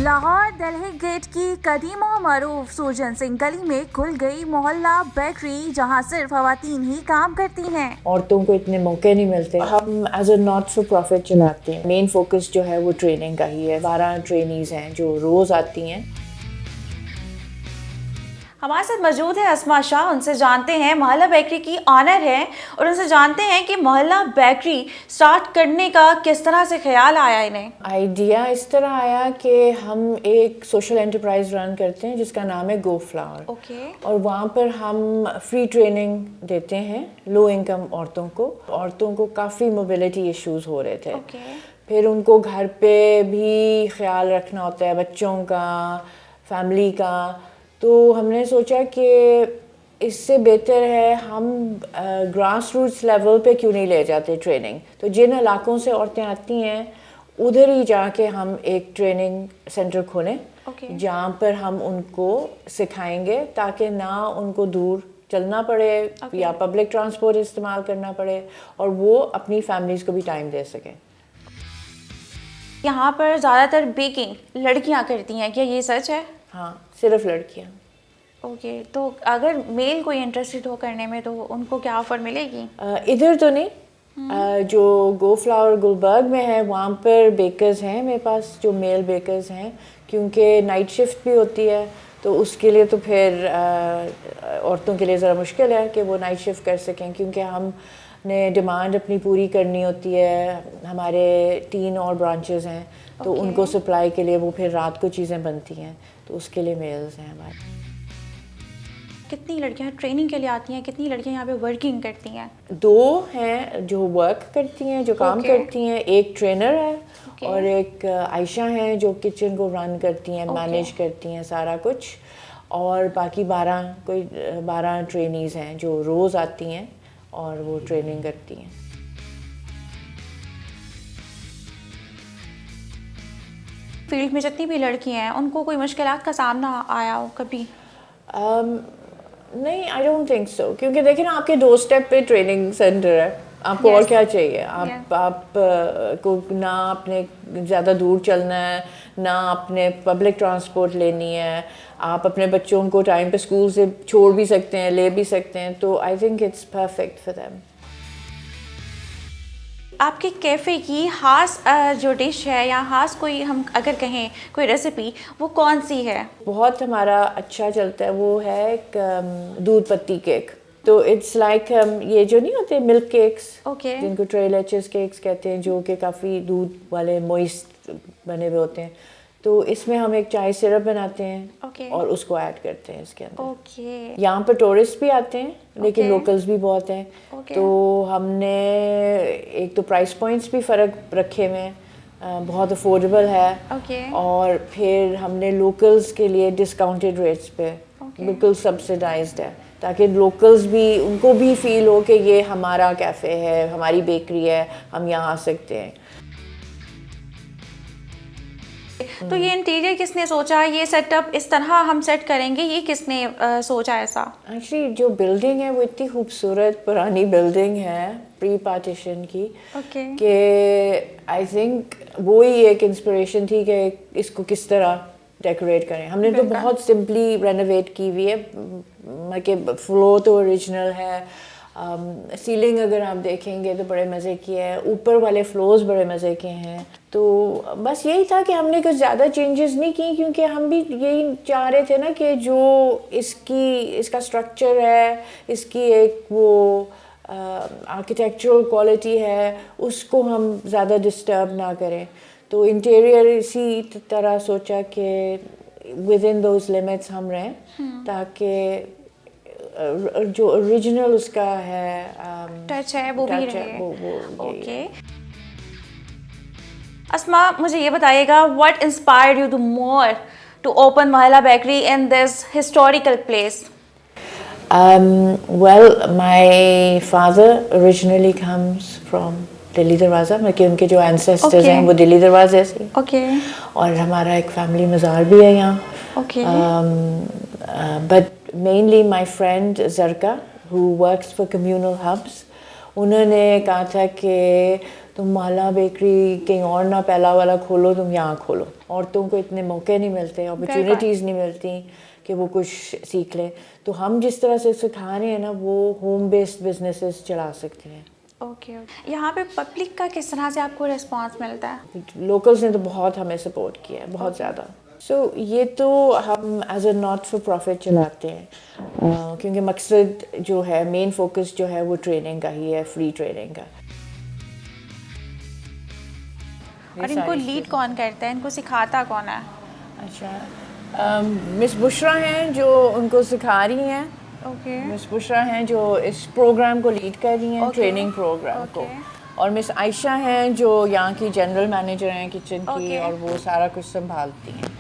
Lahore Delhi gate की कदीम और मरूफ सूजन सिंह गली में खुल गई मोहल्ला बेकरी, जहां सिर्फ खवातीन ही काम करती हैं। औरतों को इतने मौके नहीं मिलते। हम as a not for profit चलाते हैं। मेन फोकस जो है वो ट्रेनिंग का ही है। 12 ट्रेनीज हैं जो रोज़ आती हैं। हमारे साथ मौजूद है अस्मा शाह। उनसे जानते हैं, मोहल्ला बेकरी की ऑनर है, और उनसे जानते हैं कि मोहल्ला बेकरी स्टार्ट करने का किस तरह से ख्याल आया इन्हें। आइडिया इस तरह आया कि हम एक सोशल एंटरप्राइज रन करते हैं जिसका नाम है गो फ्लावर। ओके। और वहाँ पर हम फ्री ट्रेनिंग देते हैं लो इनकम औरतों को। औरतों को काफ़ी मोबिलिटी इश्यूज हो रहे थे। फिर उनको घर पे भी ख्याल रखना होता है, बच्चों का, फैमिली का। तो हमने सोचा कि इससे बेहतर है हम ग्रास रूट्स लेवल पे क्यों नहीं ले जाते ट्रेनिंग। तो जिन इलाकों से औरतें आती हैं उधर ही जाके हम एक ट्रेनिंग सेंटर खोलें, जहाँ पर हम उनको सिखाएंगे ताकि ना उनको दूर चलना पड़े या पब्लिक ट्रांसपोर्ट इस्तेमाल करना पड़े, और वो अपनी फैमिलीज़ को भी टाइम दे सकें। यहाँ पर ज़्यादातर बेकिंग लड़कियाँ करती हैं, क्या ये सच है? हाँ, सिर्फ लड़कियाँ। ओके। तो अगर मेल कोई इंटरेस्टेड हो करने में तो उनको क्या ऑफ़र मिलेगी? इधर तो नहीं। जो गो फ्लावर गुलबर्ग में है वहाँ पर बेकर्स हैं मेरे पास, जो मेल बेकर्स हैं, क्योंकि नाइट शिफ्ट भी होती है। तो उसके लिए तो फिर औरतों के लिए ज़रा मुश्किल है कि वो नाइट शिफ्ट कर सकें, क्योंकि हमने डिमांड अपनी पूरी करनी होती है। हमारे 3 और ब्रांचेस हैं, तो उनको सप्लाई के लिए वो फिर रात को चीज़ें बनती हैं, तो उसके लिए मेल्स हैं हमारे। कितनी लड़कियां ट्रेनिंग के लिए आती हैं, कितनी लड़कियां यहाँ पे वर्किंग करती हैं? 2 हैं जो वर्क करती हैं, जो काम करती हैं। एक ट्रेनर है और एक आयशा हैं जो किचन को रन करती हैं, मैनेज करती हैं सारा कुछ। और बाकी 12 ट्रेनीज हैं जो रोज़ आती हैं और वो ट्रेनिंग करती हैं। फील्ड में जितनी भी लड़कियां हैं उनको कोई मुश्किलात का सामना आया हो कभी? नहीं, आई डोंट थिंक सो, क्योंकि देखिए ना, आपके डोर स्टेप पे ट्रेनिंग सेंटर है। आपको और क्या चाहिए? आप को ना अपने ज़्यादा दूर चलना है, ना अपने पब्लिक ट्रांसपोर्ट लेनी है। आप अपने बच्चों को टाइम पे स्कूल से छोड़ भी सकते हैं, ले भी सकते हैं। तो I think it's perfect for them. आपके कैफ़े की खास जो डिश है या खास कोई हम अगर कहें कोई रेसिपी, वो कौन सी है? बहुत हमारा अच्छा चलता है वो है एक दूध पत्ती केक। तो इट्स लाइक ये जो नहीं होते मिल्क केक्स, जिनको ट्रेल एचेस केक्स कहते हैं, जो कि काफ़ी दूध वाले मॉइस्ट बने हुए होते हैं। तो इसमें हम एक चाय सिरप बनाते हैं और उसको ऐड करते हैं इसके अंदर। यहाँ पर टूरिस्ट भी आते हैं, लेकिन लोकल्स भी बहुत हैं। तो हमने एक तो प्राइस पॉइंट्स भी फ़र्क रखे हुए हैं, बहुत अफोर्डेबल है। और फिर हमने लोकल्स के लिए डिस्काउंटेड रेट्स पे बिल्कुल सब्सिडाइज्ड है, ताकि लोकल्स भी, उनको भी फील हो कि ये हमारा कैफ़े है, हमारी बेकरी है, हम यहाँ आ सकते हैं। तो ये इंटीरियर किसने सोचा? ये सेटअप इस तरह हम सेट करेंगे, ये किसने सोचा ऐसा? एक्चुअली जो बिल्डिंग है वो इतनी खूबसूरत पुरानी बिल्डिंग है प्री पार्टीशन की, कि आई थिंक वो ही एक इंस्पिरेशन थी कि इसको किस तरह डेकोरेट करें। हमने तो बहुत सिंपली रेनोवेट की हुई है, मतलब फ्लोर तो ओरिजिनल है। सीलिंग अगर आप देखेंगे तो बड़े मज़े की है, ऊपर वाले फ्लोर्स बड़े मज़े के हैं। तो बस यही था कि हमने कुछ ज़्यादा चेंजेस नहीं की, क्योंकि हम भी यही चाह रहे थे ना कि जो इसका स्ट्रक्चर है, इसकी एक वो आर्किटेक्चरल क्वालिटी है, उसको हम ज़्यादा डिस्टर्ब ना करें। तो इंटीरियर इसी तरह सोचा कि विद इन दोज लिमिट्स हम रहें, ताकि जो ओरिजिनल उसका है टच है वो भी रहे। अस्मा, मुझे ये बताइएगा, what inspired you the more to open Mohalla bakery in this historical place? Well, my father originally comes from Delhi Darwaza, मतलब उनके जो एंसेस्टर्स हैं वो दिल्ली दरवाज़े से। और हमारा एक फैमिली मज़ार भी है यहाँ। But mainly my friend Zarka, who works for communal hubs, उन्होंने कहा था कि तुम महला बेकरी कहीं और ना पहला वाला खोलो, तुम यहाँ खोलो. औरतों को इतने मौके नहीं मिलते, अपॉर्चुनिटीज़ नहीं मिलती कि वो कुछ सीख लें. तो हम जिस तरह से सिखा रहे हैं ना, वो होम बेस्ड बिजनेसेस चला सकते हैं. ओके. यहाँ पे पब्लिक का किस तरह से आपको रिस्पांस मिलता है? लोकल्स ने तो बहुत हमें सपोर्ट किया है, बहुत ज़्यादा. सो ये तो हम as a not for profit चलाते हैं, क्योंकि मकसद जो है, मेन फोकस जो है वो ट्रेनिंग का ही है, फ्री ट्रेनिंग का. और इनको लीड कौन करता है, इनको सिखाता कौन है? अच्छा, मिस बुशरा हैं जो उनको सिखा रही हैं. ओके. मिस बुशरा हैं जो इस प्रोग्राम को लीड कर रही हैं, ट्रेनिंग प्रोग्राम को. और मिस आयशा हैं जो यहाँ की जनरल मैनेजर हैं किचन की, और वो सारा कुछ संभालती हैं.